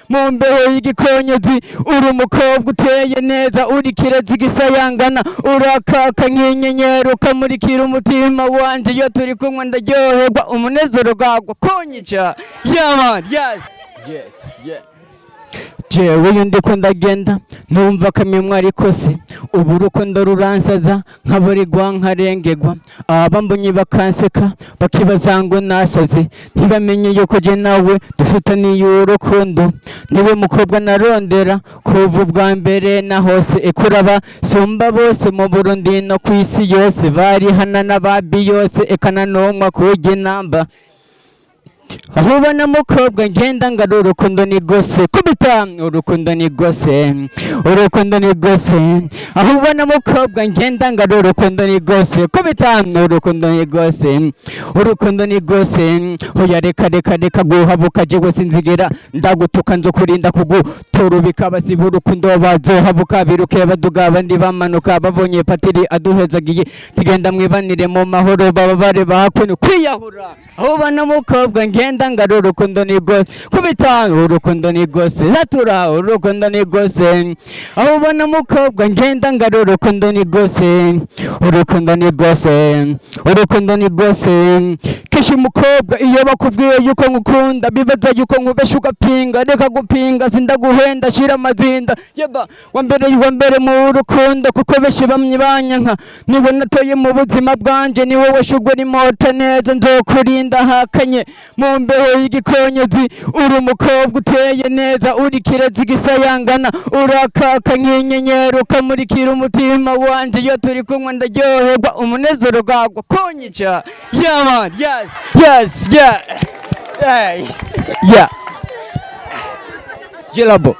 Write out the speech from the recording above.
mu mbeho y'igikonyezi uri umukobwa uteye neza uri kirezi gisayangana urakaka nk'inyenyeri ukamurikira umutima wanje iyo turi kumwe ndaryoherwa umunezero gagwa konyica man yes yes yeah jewe iyo ndiko ndagenda numva kamimwa ariko se ubu urukundo ruransaza nkaburirwa nkarengegwa abambonye bakanseka bakibaza ngo nasaze ntibamenye yuko je nawe dufitaniye urukundo niwe mukobwa narondera kuva ubwa mbere na hose ekuraba sumba bose mu Burundi no kwisi yose bari hana n'ababi yose ekana nomwa kujye namba aho ubona mukobwa ngenda ngara urukundo ni gose kubita urukundo ni gose urukundo ni gose aho ubona mukobwa ngenda ngara urukundo ni gose kubita urukundo ni gose urukundo ni gose hoya reka guhabuka jewe sinzigera ndagutuka nzo kurinda kugutora bikabasiba urukundo bazohabuka biruke baduga abandi bamanuka babonye patiri aduhezagiye tigenda mwibanire mu mahoro baba bare bahakwe kwiyahura aho ubona mukobwa ngenda ngara urukundo ni gose kubita urukundo ni gose natura urukundo ni gose aho ubona mukobwa ngenda ngara urukundo ni gose urukundo ni gose urukundo ni gose keshi mukobwa iyo bakubwiye yuko ngukunda bibaza yuko nkubesha ugapinga reka gupinga sindaguhenda shira amazinda yeba wa mbere mu rukundo kuko beshi bamye banyanka niwe natoye mu buzima bwanje ni wowe shugwe ni mota neza nzokurinda hakanye mu mbeho y'igikonyezi uri umukobwa uteye neza uri kirezi gisayangana urakaka nk'inyenyeri ukamurikira umutima wanje iyo turi kumwe ndaryoherwa umunezero gagwa konyica man yes yeah hey yeah jelabo